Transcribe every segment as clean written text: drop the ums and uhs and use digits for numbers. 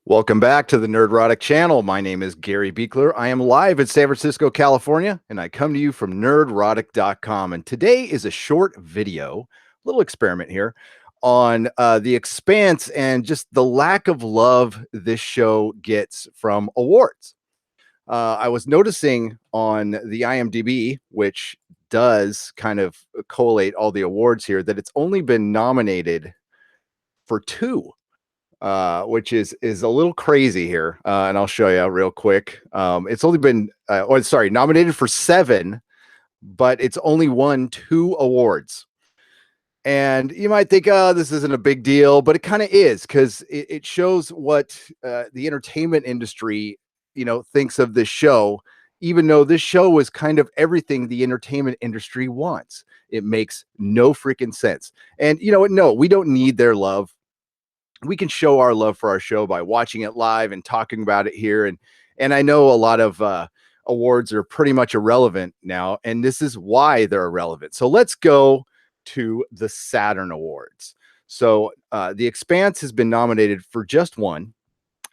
Welcome back to the Nerdrotic Channel. My name is Gary Beekler. I am live in San Francisco, California, and I come to you from nerdrotic.com. And today is a short video, little experiment here on The Expanse and just the lack of love this show gets from awards. I was noticing on the IMDb, which does kind of collate all the awards here, that it's only been nominated for two, which is a little crazy here, and I'll show you real quick. It's only been, nominated for 7, but it's only won 2 awards. And you might think, oh, this isn't a big deal, but it kind of is, because it shows what the entertainment industry, thinks of this show. Even though this show is kind of everything the entertainment industry wants, it makes no freaking sense. And you know what? No, we don't need their love. We can show our love for our show by watching it live and talking about it here. And I know a lot of awards are pretty much irrelevant now, and this is why they're irrelevant. So let's go to the Saturn Awards. So The Expanse has been nominated for just 1,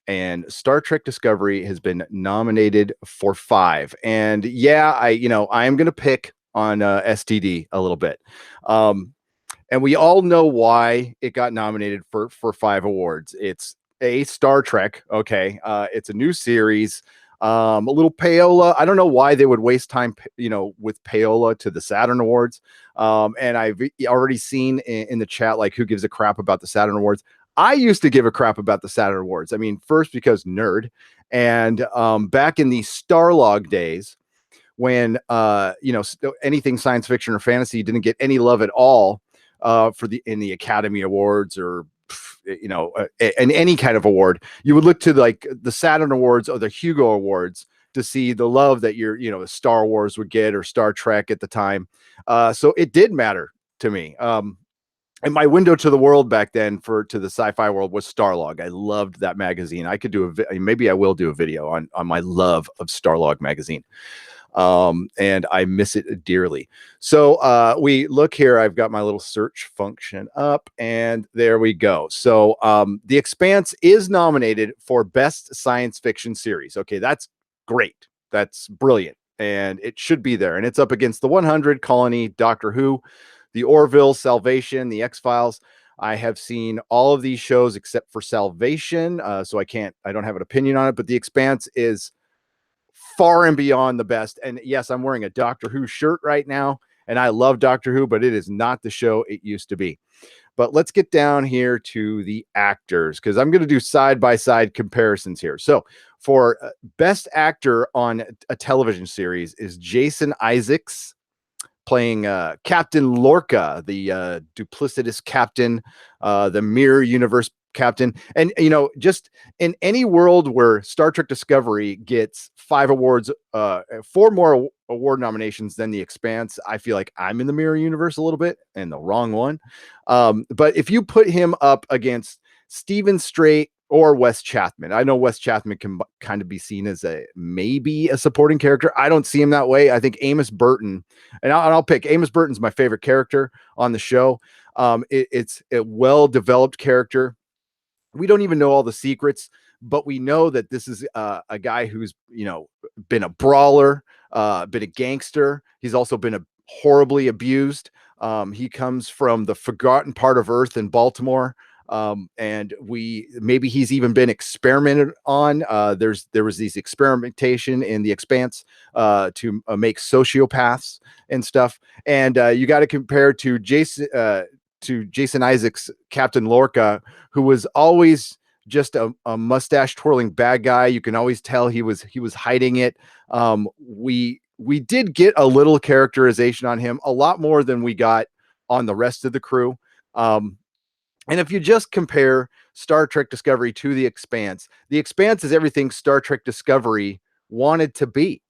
and Star Trek Discovery has been nominated for 5. And yeah, I am going to pick on STD a little bit. And we all know why it got nominated for 5 awards. It's a Star Trek. Okay. It's a new series. A little payola. I don't know why they would waste time, with payola to the Saturn Awards. And I've already seen in the chat, like, who gives a crap about the Saturn Awards? I used to give a crap about the Saturn Awards. I mean, first because nerd, and back in the Starlog days, when anything science fiction or fantasy didn't get any love at all in the Academy Awards, or in any kind of award, you would look to like the Saturn Awards or the Hugo Awards to see the love that Star Wars would get, or Star Trek at the time. So it did matter to me. And my window to the world back then to the sci-fi world was Starlog. I loved that magazine. I could do maybe I will do a video on my love of Starlog magazine. And I miss it dearly. So we look here, I've got my little search function up, and there we go. So The Expanse is nominated for Best Science Fiction Series. Okay, that's great. That's brilliant. And it should be there. And it's up against The 100, Colony, Doctor Who, The Orville, Salvation, The X-Files. I have seen all of these shows except for Salvation, so I don't have an opinion on it, but The Expanse is far and beyond the best. And yes, I'm wearing a Doctor Who shirt right now, and I love Doctor Who, but it is not the show it used to be. But let's get down here to the actors, because I'm going to do side-by-side comparisons here. So for Best Actor on a television series is Jason Isaacs, playing Captain Lorca, the duplicitous captain, the mirror universe captain. And just in any world where Star Trek Discovery gets 5 awards, 4 more award nominations than The Expanse, I feel like I'm in the mirror universe a little bit, and the wrong one. But if you put him up against Stephen Strait or Wes Chatham, I know Wes Chatham can kind of be seen as maybe a supporting character. I don't see him that way. I think Amos Burton, and I'll pick Amos Burton's my favorite character on the show. It's a well-developed character. We don't even know all the secrets, but we know that this is a guy who's, been a brawler, been a gangster. He's also been horribly abused. He comes from the forgotten part of Earth in Baltimore. And maybe he's even been experimented on. There was these experimentation in The Expanse to make sociopaths and stuff. And you got to compare to Jason Isaacs' Captain Lorca, who was always just a mustache twirling bad guy. You can always tell he was hiding it. We did get a little characterization on him, a lot more than we got on the rest of the crew. And if you just compare Star Trek Discovery to The Expanse is everything Star Trek Discovery wanted to be.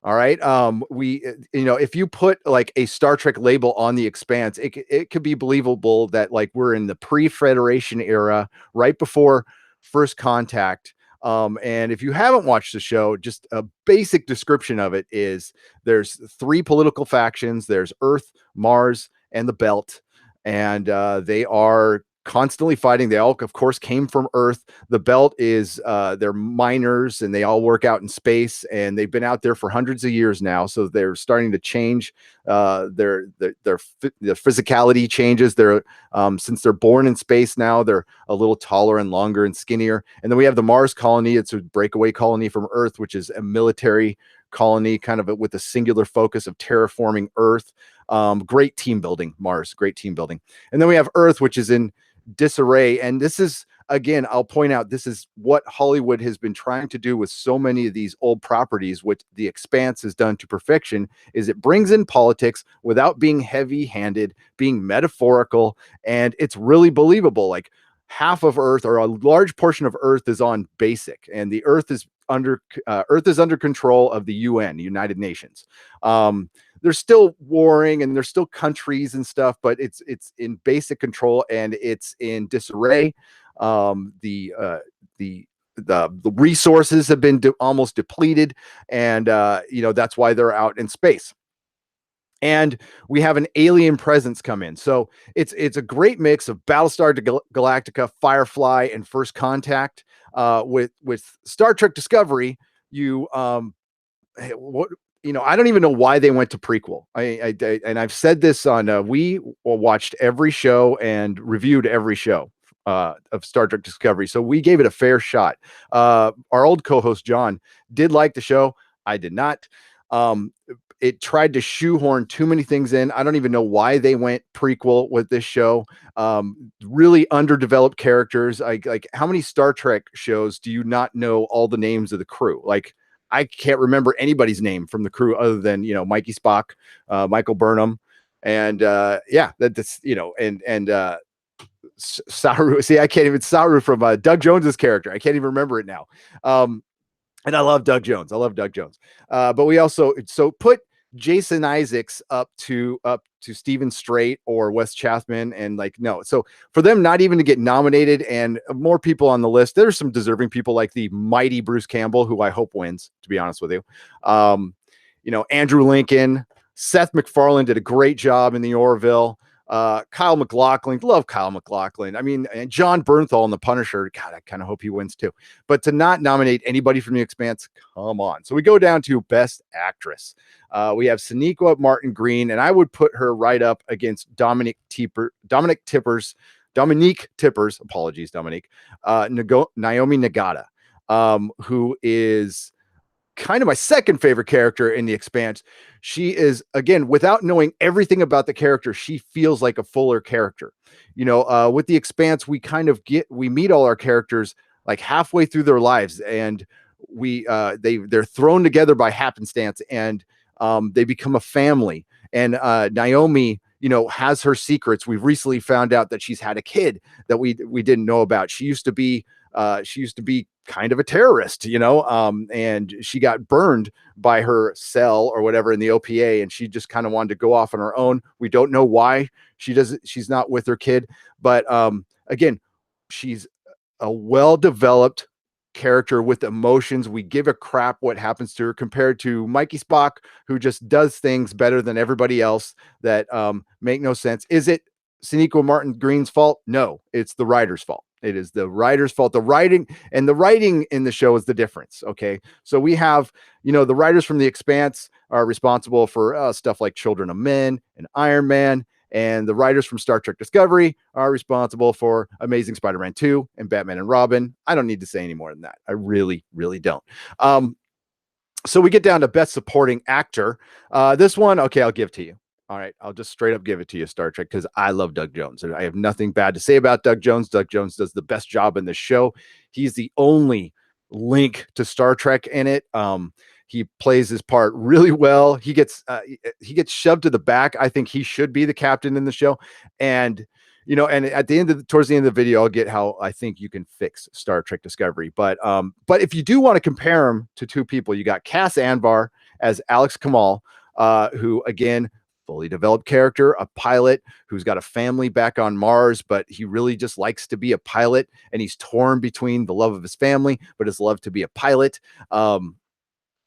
All right. If you put like a Star Trek label on The Expanse, it could be believable that like we're in the pre-Federation era, right before First Contact. And if you haven't watched the show, just a basic description of it is there's 3 political factions. There's Earth, Mars, and the Belt. And they are constantly fighting. They all, of course, came from Earth. The belt is they're miners, and they all work out in space, and they've been out there for hundreds of years now. So they're starting to change their physicality changes. They're since they're born in space now, they're a little taller and longer and skinnier. And then we have the Mars colony. It's a breakaway colony from Earth, which is a military colony, kind of with a singular focus of terraforming Earth. Great team building, Mars, great team building. And then we have Earth, which is in disarray. And this is, again, I'll point out, this is what Hollywood has been trying to do with so many of these old properties, which The Expanse has done to perfection, is it brings in politics without being heavy-handed, being metaphorical, and it's really believable. Like, half of Earth, or a large portion of Earth, is on basic, and the Earth is under control of the UN, United Nations. There's still warring, and there's still countries and stuff, but it's in basic control, and it's in disarray. The resources have been almost depleted, and that's why they're out in space. And we have an alien presence come in. So it's a great mix of Battlestar Galactica, Firefly, and First Contact. With Star Trek Discovery, I don't even know why they went to prequel. And I've said this on we watched every show and reviewed every show of Star Trek Discovery, so we gave it a fair shot. Our old co-host John did like the show. I did not. It tried to shoehorn too many things in. I don't even know why they went prequel with this show. Really underdeveloped characters. Like, how many Star Trek shows do you not know all the names of the crew? Like, I can't remember anybody's name from the crew other than, Mikey Spock, Michael Burnham, and that's Saru. See, I can't even Saru from Doug Jones's character. I can't even remember it now. And I love Doug Jones. But we also put Jason Isaacs up to Stephen Strait or Wes Chatham, and no. So for them not even to get nominated, and more people on the list, there's some deserving people like the mighty Bruce Campbell, who I hope wins, to be honest with you. Andrew Lincoln, Seth MacFarlane did a great job in the Orville. Kyle MacLachlan, love Kyle MacLachlan. I mean, and John Bernthal in The Punisher. God, I kind of hope he wins too. But to not nominate anybody from The Expanse, come on. So we go down to Best Actress. We have Sonequa Martin Green, and I would put her right up against Dominique Tippers. Apologies, Dominique. Naomi Nagata, who is kind of my second favorite character in The Expanse. She is, again, without knowing everything about the character, she feels like a fuller character. With The Expanse, we meet all our characters like halfway through their lives, and they're thrown together by happenstance, and they become a family. And Naomi, has her secrets. We've recently found out that she's had a kid that we didn't know about. She used to be kind of a terrorist, and she got burned by her cell or whatever in the OPA, and she just kind of wanted to go off on her own. We don't know why she's not with her kid, but again, she's a well-developed character with emotions. We give a crap what happens to her, compared to Mikey Spock, who just does things better than everybody else that make no sense. Is it Sonequa Martin Green's fault? No, it's the writer's fault. It is the writer's fault. The writing in the show is the difference. Okay. So we have, the writers from The Expanse are responsible for stuff like Children of Men and Iron Man. And the writers from Star Trek Discovery are responsible for Amazing Spider-Man 2 and Batman and Robin. I don't need to say any more than that. I really, really don't. So we get down to Best Supporting Actor. This one, okay, I'll give to you. All right, I'll just straight up give it to you, Star Trek, because I love Doug Jones. I have nothing bad to say about Doug Jones. Doug Jones does the best job in the show. He's the only link to Star Trek in it. He plays his part really well. He gets shoved to the back. I think he should be the captain in the show. And and at towards the end of the video, I'll get how I think you can fix Star Trek Discovery. But if you do want to compare him to two people, you got Cass Anvar as Alex Kamal, who, again, fully developed character, a pilot who's got a family back on Mars, but he really just likes to be a pilot, and he's torn between the love of his family, but his love to be a pilot.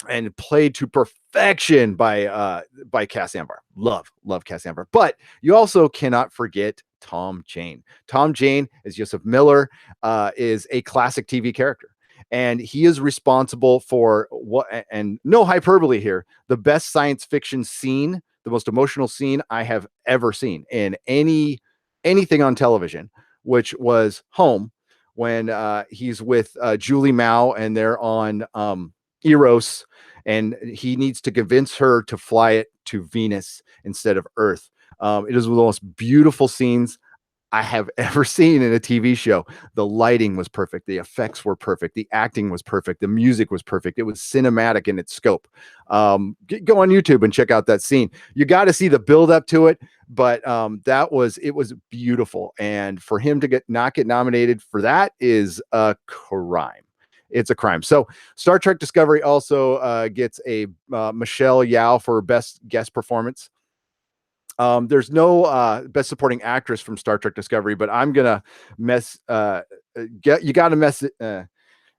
And played to perfection by Cass Anvar. Love Cass Anvar. But you also cannot forget Tom Jane. Tom Jane, as Joseph Miller, is a classic TV character. And he is responsible for what, and no hyperbole here, the best science fiction scene, the most emotional scene I have ever seen in anything on television, which was Home, when he's with Julie Mao and they're on Eros, and he needs to convince her to fly it to Venus instead of Earth. It is one of the most beautiful scenes I have ever seen in a TV show. The lighting was perfect. The effects were perfect. The acting was perfect. The music was perfect. It was cinematic in its scope. Go on YouTube and check out that scene. You got to see the build up to it, but it was beautiful. And for him to not get nominated for that is a crime. It's a crime. So Star Trek Discovery also gets a Michelle Yeoh for best guest performance. There's no best supporting actress from Star Trek Discovery, but I'm gonna mess. You got to mess. I'm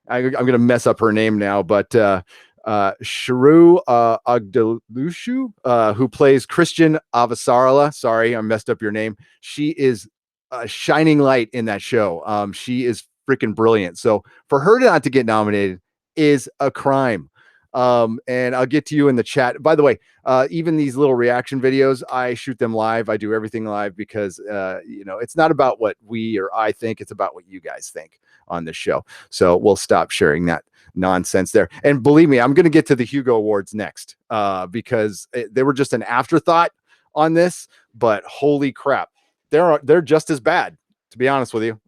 gonna mess up her name now, but Sharu Agdalushu, who plays Christian Avasarala. Sorry, I messed up your name. She is a shining light in that show. She is freaking brilliant. So for her not to get nominated is a crime. And I'll get to you in the chat. By the way, even these little reaction videos, I shoot them live. I do everything live because, it's not about what we or I think. It's about what you guys think on this show. So we'll stop sharing that nonsense there. And believe me, I'm going to get to the Hugo Awards next because they were just an afterthought on this, but holy crap, they're just as bad, to be honest with you.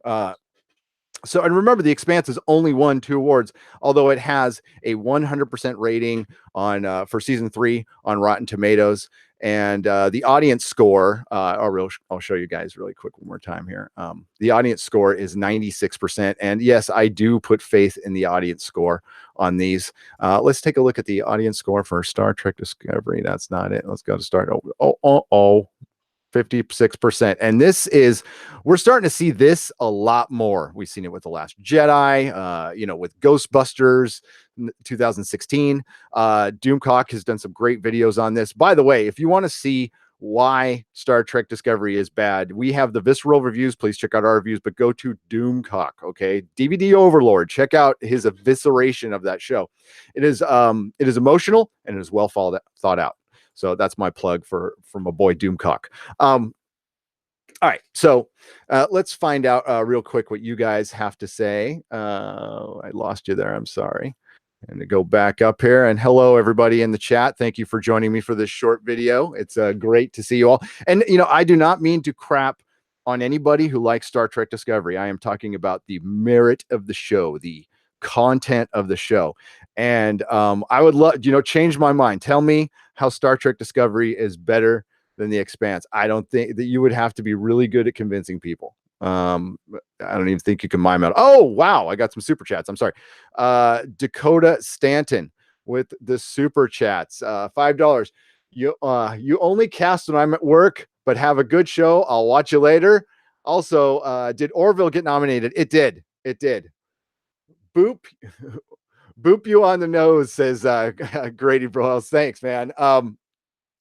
So, and remember, The Expanse has only won 2 awards, although it has a 100% rating on for season 3 on Rotten Tomatoes, and the audience score. I'll show you guys really quick one more time here. The audience score is 96%, and yes, I do put faith in the audience score on these. Let's take a look at the audience score for Star Trek Discovery. That's not it. Let's go to start. 56%. And we're starting to see this a lot more. We've seen it with The Last Jedi, with Ghostbusters 2016. Doomcock has done some great videos on this. By the way, if you want to see why Star Trek Discovery is bad, we have the visceral reviews. Please check out our reviews, but go to Doomcock, okay? DVD Overlord. Check out his evisceration of that show. It is emotional and it is well thought out. So that's my plug for my boy Doomcock. All right, so let's find out real quick what you guys have to say. I lost you there. I'm sorry. And to go back up here, and hello everybody in the chat. Thank you for joining me for this short video. It's great to see you all. And I do not mean to crap on anybody who likes Star Trek Discovery. I am talking about the merit of the show, the content of the show. And I would love, change my mind. Tell me how Star Trek Discovery is better than The Expanse. I don't think that you would have to be really good at convincing people. I don't even think you can mime out. Oh, wow. I got some super chats. I'm sorry. Dakota Stanton with the super chats, $5. You only cast when I'm at work, but have a good show. I'll watch you later. Also, did Orville get nominated? It did. Boop. Boop you on the nose, says Grady Broyles. Thanks, man.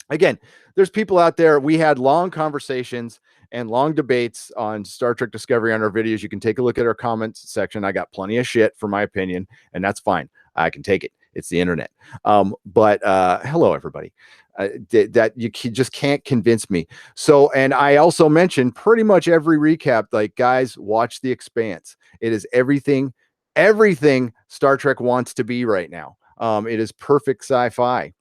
Again, there's people out there. We had long conversations and long debates on Star Trek Discovery on our videos. You can take a look at our comments section. I got plenty of shit for my opinion, and that's fine. I can take it. It's the internet. But hello, everybody. That you just can't convince me. So, and I also mentioned pretty much every recap, like, guys, watch The Expanse. It is everything Star Trek wants to be right now. It is perfect sci-fi.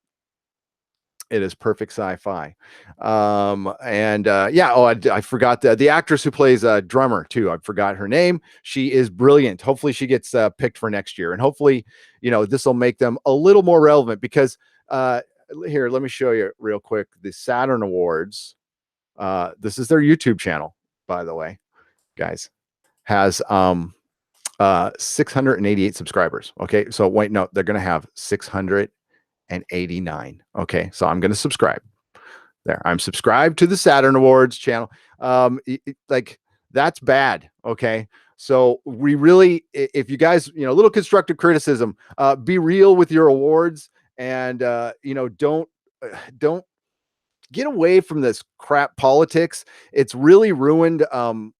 It is perfect sci-fi. I forgot the actress who plays a drummer too. I forgot her name. She is brilliant. Hopefully she gets picked for next year, and hopefully this will make them a little more relevant, because here, let me show you real quick. The Saturn Awards, this is their YouTube channel, by the way, guys, has 688 subscribers. Okay, so wait, no, they're gonna have 689. Okay, so I'm gonna subscribe there. I'm subscribed to the Saturn Awards channel. Like, that's bad. Okay, so we really, if you guys, a little constructive criticism, be real with your awards, and don't get away from this crap politics. It's really ruined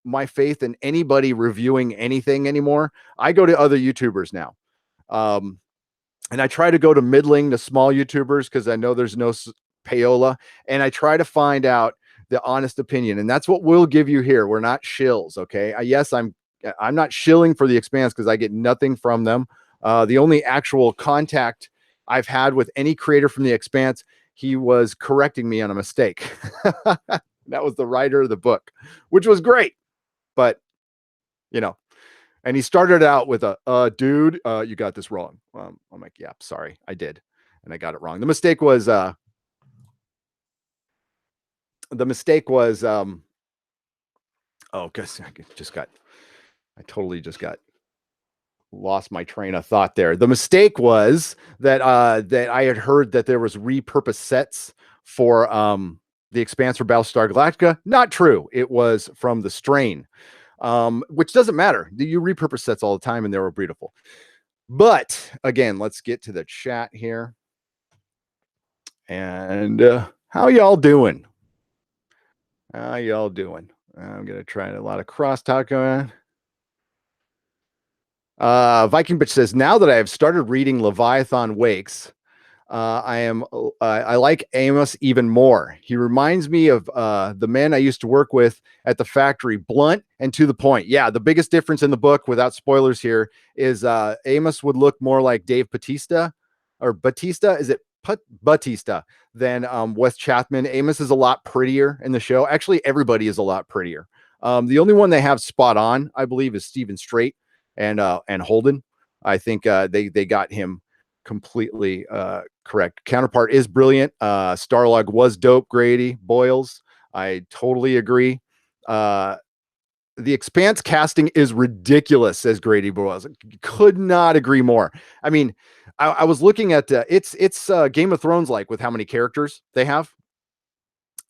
my faith in anybody reviewing anything anymore. I go to other YouTubers now. Um, and I try to go to middling to small YouTubers because I know there's no payola, and I try to find out the honest opinion, and that's what we'll give you here. We're not shills, okay? Yes, I'm not shilling for the Expanse because I get nothing from them. The only actual contact I've had with any creator from the Expanse, he was correcting me on a mistake. That was the writer of the book, which was great, but you know, and he started out with dude, you got this wrong. I'm like, yeah, sorry, I did. And I got it wrong. The mistake was, oh, guess I totally just got lost my train of thought there. The mistake was that I had heard that there was repurposed sets for, the Expanse for Battlestar Galactica. Not true. It was from the strain, which doesn't matter. You repurpose sets all the time and they were beautiful. But again, let's get to the chat here. And how y'all doing? How y'all doing? I'm gonna try a lot of crosstalk going on. Viking Bitch says, now that I have started reading Leviathan Wakes, I like Amos even more. He reminds me of the man I used to work with at the factory, blunt and to the point. Yeah, the biggest difference in the book, without spoilers here, is Amos would look more like Dave Bautista, or Batista. Is it Batista than Wes Chapman? Amos is a lot prettier in the show. Actually, everybody is a lot prettier. The only one they have spot on, I believe, is Stephen Strait and Holden. I think they got him completely correct. Counterpart is brilliant. Starlog was dope. Grady Boyles, I totally agree. The Expanse casting is ridiculous, says Grady Boyles. Could not agree more. I mean, I was looking at it's Game of Thrones like with how many characters they have,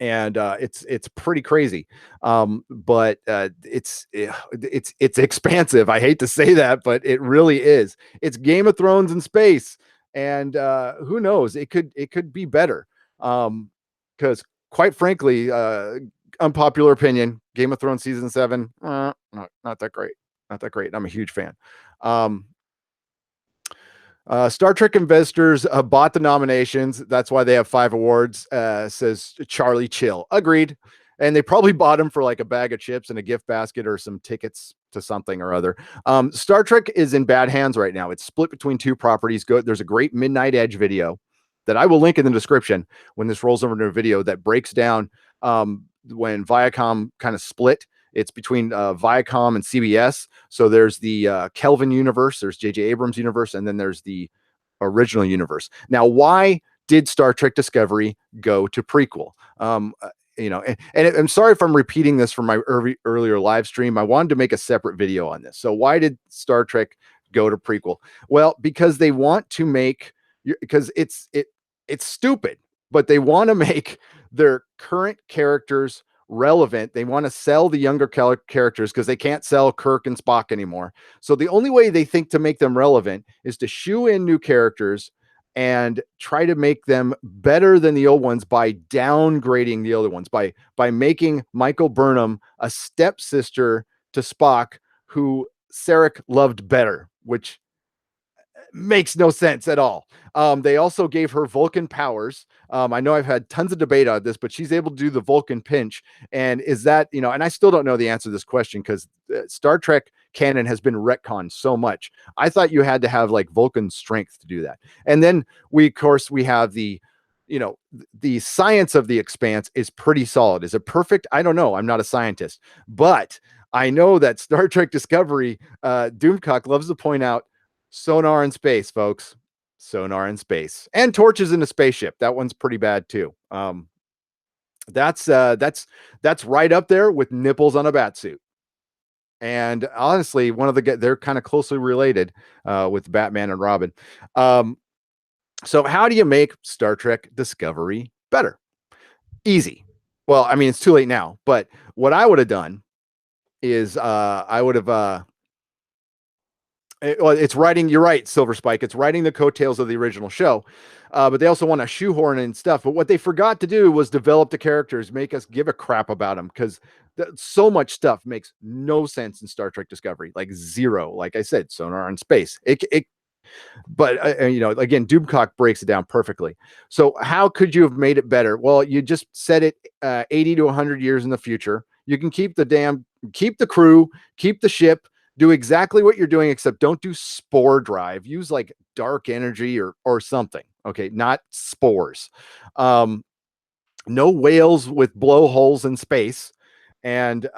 and it's pretty crazy. But it's expansive. I hate to say that, but it really is. It's Game of Thrones in space, and who knows? It could be better. Because quite frankly, unpopular opinion, Game of Thrones season 7, not that great. Not that great. I'm a huge fan. Star Trek investors bought the nominations. That's why they have 5 awards, says Charlie Chill. Agreed. And they probably bought them for like a bag of chips and a gift basket or some tickets to something or other. Star Trek is in bad hands right now. It's split between 2 properties. There's a great Midnight Edge video that I will link in the description when this rolls over into a video that breaks down when Viacom kind of split. It's between Viacom and CBS. So there's the Kelvin universe, there's J.J. Abrams universe, and then there's the original universe. Now, why did Star Trek Discovery go to Prequel? And I'm sorry if I'm repeating this from my earlier live stream. I wanted to make a separate video on this. So why did Star Trek go to Prequel? Well, because they want to make, because it's stupid, but they want to make their current characters relevant. They want to sell the younger characters because they can't sell Kirk and Spock anymore. So the only way they think to make them relevant is to shoe in new characters and try to make them better than the old ones by downgrading the other ones, by making Michael Burnham a stepsister to Spock, who Sarek loved better, which makes no sense at all. They also gave her Vulcan powers. I know I've had tons of debate on this, but she's able to do the Vulcan pinch. And is that, and I still don't know the answer to this question because Star Trek canon has been retconned so much. I thought you had to have like Vulcan strength to do that. And then we have the, the science of the Expanse is pretty solid. Is it perfect? I don't know. I'm not a scientist, but I know that Star Trek Discovery, Doomcock loves to point out, sonar in space, folks. Sonar in space, and torches in a spaceship. That one's pretty bad too. That's right up there with nipples on a batsuit. And honestly, they're kind of closely related with Batman and Robin. So how do you make Star Trek Discovery better? Easy. Well, I mean, it's too late now, but what I would have done is I would have Well, it's writing. You're right, Silver Spike. It's writing the coattails of the original show, but they also want to shoehorn in stuff. But what they forgot to do was develop the characters, make us give a crap about them, because so much stuff makes no sense in Star Trek Discovery, like zero. Like I said, sonar in space. But again, Doomcock breaks it down perfectly. So how could you have made it better? Well, you just set it 80 to 100 years in the future. You can keep the crew, keep the ship, do exactly what you're doing, except don't do spore drive. Use like dark energy or something. Okay, not spores. Um, no whales with blowholes in space. And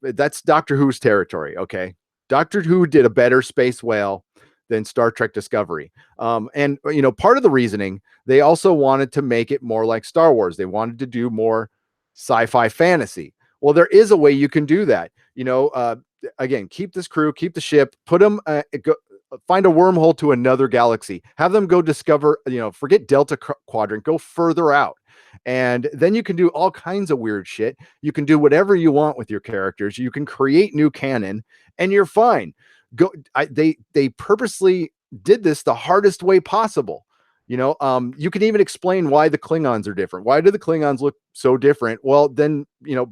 that's Doctor Who's territory. Okay. Doctor Who did a better space whale than Star Trek Discovery. And, part of the reasoning, they also wanted to make it more like Star Wars. They wanted to do more sci fi fantasy. Well, there is a way you can do that. Again, keep this crew, keep the ship, put them, find a wormhole to another galaxy, have them go discover, forget Delta Quadrant, go further out. And then you can do all kinds of weird shit. You can do whatever you want with your characters. You can create new canon, and you're fine. They purposely did this the hardest way possible. You can even explain why the Klingons are different. Why do the Klingons look so different? Well, then,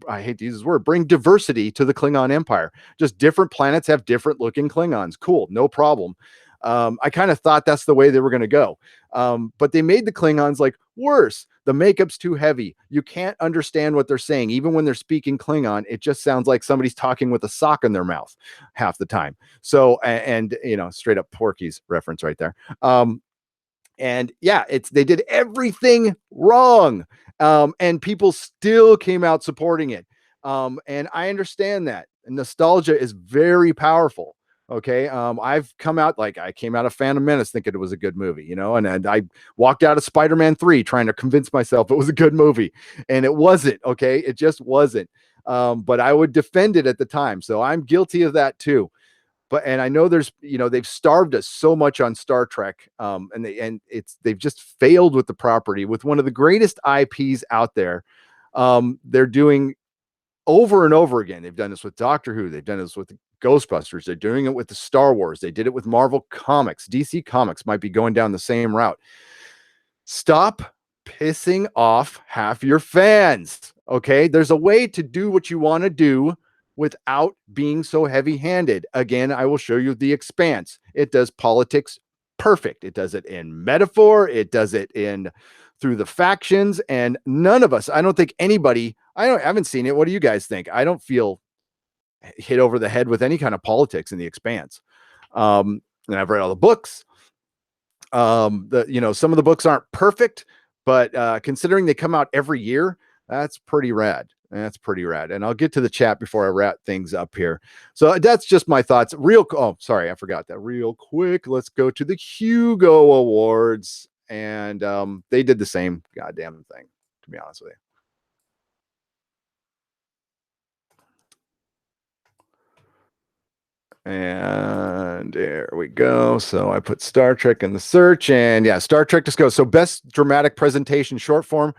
I hate to use this word, bring diversity to the Klingon Empire. Just different planets have different looking Klingons. Cool, no problem. I kind of thought that's the way they were going to go. But they made the Klingons like worse. The makeup's too heavy. You can't understand what they're saying. Even when they're speaking Klingon, it just sounds like somebody's talking with a sock in their mouth half the time. So, and straight up Porky's reference right there. And yeah, they did everything wrong. And people still came out supporting it. And I understand that. And nostalgia is very powerful. Okay. I came out of Phantom Menace thinking it was a good movie, and I walked out of Spider-Man 3 trying to convince myself it was a good movie. And it wasn't. Okay. It just wasn't. But I would defend it at the time. So I'm guilty of that too. And I know they've starved us so much on Star Trek, and they've just failed with the property with one of the greatest IPs out there. They're doing over and over again. They've done this with Doctor Who. They've done this with Ghostbusters. They're doing it with the Star Wars. They did it with Marvel Comics. DC Comics might be going down the same route. Stop pissing off half your fans. Okay. There's a way to do what you want to do without being so heavy-handed. Again, I will show you The Expanse. It does politics perfect. It does it in metaphor. It does it through the factions. And none of us, I don't think anybody, I haven't seen it. What do you guys think? I don't feel hit over the head with any kind of politics in The Expanse. And I've read all the books. Some of the books aren't perfect, but considering they come out every year, that's pretty rad. That's pretty rad. And I'll get to the chat before I wrap things up here. So that's just my thoughts. Sorry, I forgot that. Real quick, let's go to the Hugo Awards. And they did the same goddamn thing, to be honest with you. And there we go. So I put Star Trek in the search, and yeah, Star Trek Discovery. So best dramatic presentation short form.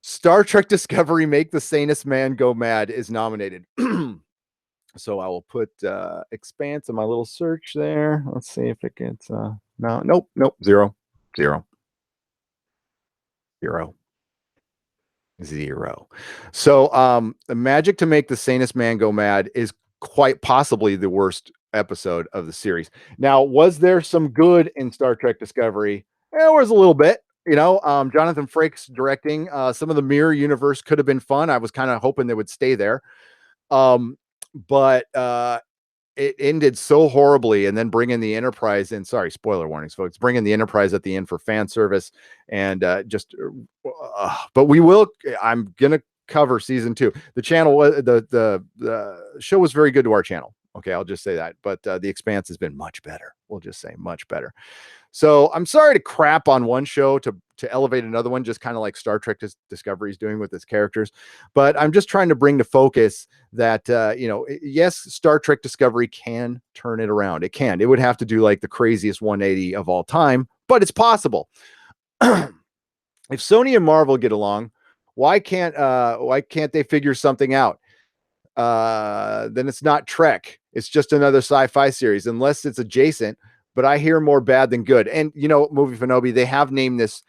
Star Trek Discovery, Make the Sanest Man Go Mad is nominated. So I will put Expanse in my little search there. Let's see if it gets nope, zero. So the magic to make the sanest man go mad is quite possibly the worst episode of the series. Now, was there some good in Star Trek Discovery? There was a little bit. Jonathan Frakes directing. Some of the mirror universe could have been fun. I was kind of hoping they would stay there. But it ended so horribly, and then bringing the Enterprise in. Sorry, spoiler warnings, folks. Bringing the Enterprise at the end for fan service, and but we will. I'm gonna cover season 2. The channel, the show was very good to our channel. Okay, I'll just say that. But The Expanse has been much better. We'll just say much better. So I'm sorry to crap on one show to elevate another one, just kind of like Star Trek Discovery is doing with its characters. But I'm just trying to bring to focus that, yes, Star Trek Discovery can turn it around. It can. It would have to do like the craziest 180 of all time, but it's possible. If Sony and Marvel get along, why can't they figure something out? Then it's not Trek. It's just another sci-fi series, unless it's adjacent. But I hear more bad than good. And Movie Fanobi, they have named this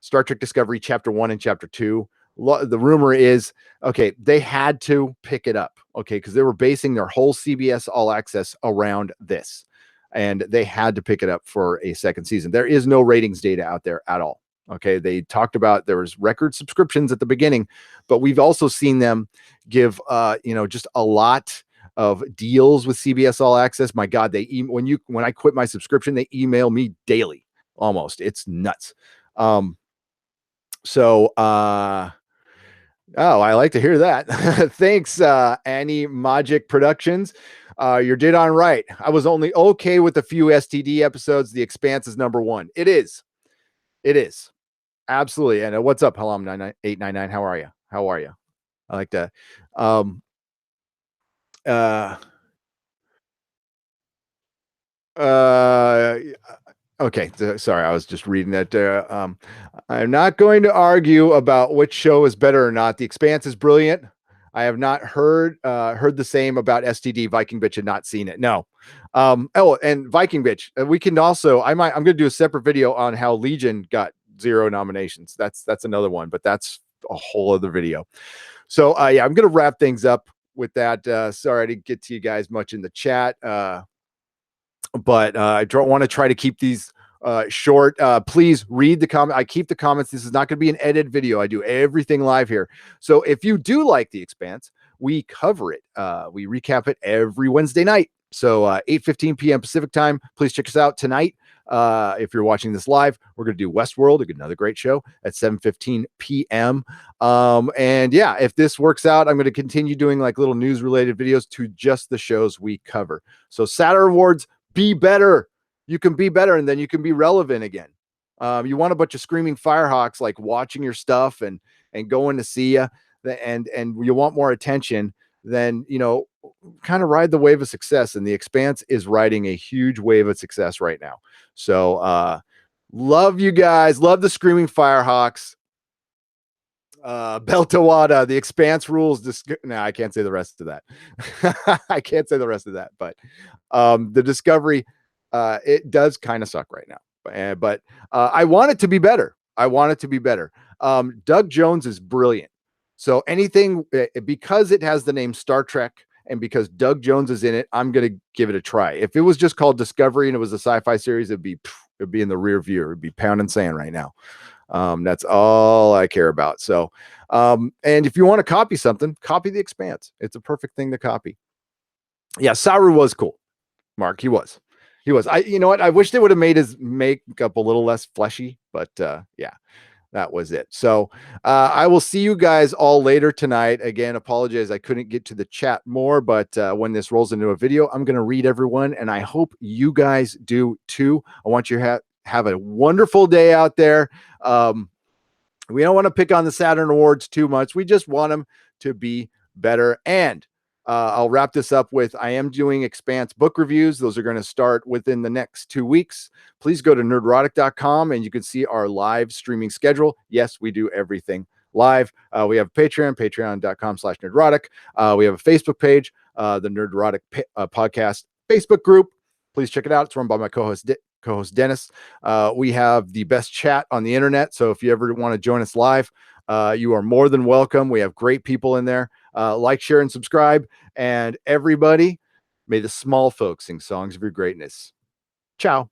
Star Trek Discovery Chapter 1 and Chapter 2. The rumor is, okay, they had to pick it up, okay, because they were basing their whole CBS All Access around this, and they had to pick it up for a second season. There is no ratings data out there at all. Okay, they talked about there was record subscriptions at the beginning, but we've also seen them give, just a lot of deals with CBS All Access. My God, when I quit my subscription, they email me daily, almost. It's nuts. Oh, I like to hear that. Thanks, Annie Magic Productions. You're dead on right. I was only okay with a few STD episodes. The Expanse is number one. It is. It is. Absolutely. And what's up, Hello 899? How are you? How are you? I like that. Uh, uh, Okay, sorry, I was just reading that. I'm not going to argue about which show is better or not. The Expanse is brilliant. I have not heard the same about STD. Viking Bitch had not seen it. No. And Viking Bitch. We can also. I'm going to do a separate video on how Legion got 0 nominations. That's another one, but that's a whole other video. So yeah, I'm going to wrap things up with that. Sorry I didn't get to you guys much in the chat. But I don't want to try to keep these short. Please read the comment. I keep the comments. This is not going to be an edited video. I do everything live here. So if you do like The Expanse, we cover it. We recap it every Wednesday night. So 8:15 p.m. Pacific time. Please check us out tonight. If you're watching this live, we're going to do Westworld, another great show, at 7:15 p.m. And yeah, if this works out, I'm going to continue doing like little news related videos to just the shows we cover. So Saturn Awards, be better. You can be better, and then you can be relevant again. You want a bunch of screaming firehawks like watching your stuff and going to see you, and you want more attention, then kind of ride the wave of success. And The Expanse is riding a huge wave of success right now. So love you guys. Love the screaming firehawks. Beltawada, The Expanse rules. No, I can't say the rest of that. I can't say the rest of that, but the Discovery, it does kind of suck right now. But I want it to be better. I want it to be better. Doug Jones is brilliant. So anything, because it has the name Star Trek and because Doug Jones is in it, I'm going to give it a try. If it was just called Discovery and it was a sci-fi series, it'd be in the rear view. It'd be pounding sand right now. That's all I care about. So, and if you want to copy something, copy The Expanse. It's a perfect thing to copy. Yeah, Saru was cool. Mark, he was. You know what? I wish they would have made his makeup a little less fleshy, but yeah, that was it. So I will see you guys all later tonight. Again, apologize I couldn't get to the chat more, but when this rolls into a video, I'm going to read everyone, and I hope you guys do too. I want you to have a wonderful day out there. We don't want to pick on the Saturn Awards too much. We just want them to be better. And I'll wrap this up with, I am doing Expanse book reviews. Those are going to start within the next 2 weeks. Please go to nerdrotic.com and you can see our live streaming schedule. Yes, we do everything live. We have Patreon, patreon.com/nerdrotic. We have a Facebook page, the Nerdrotic podcast Facebook group. Please check it out. It's run by my co-host Dennis. We have the best chat on the internet. So if you ever want to join us live, you are more than welcome. We have great people in there. Like, share, and subscribe. And everybody, may the small folks sing songs of your greatness. Ciao.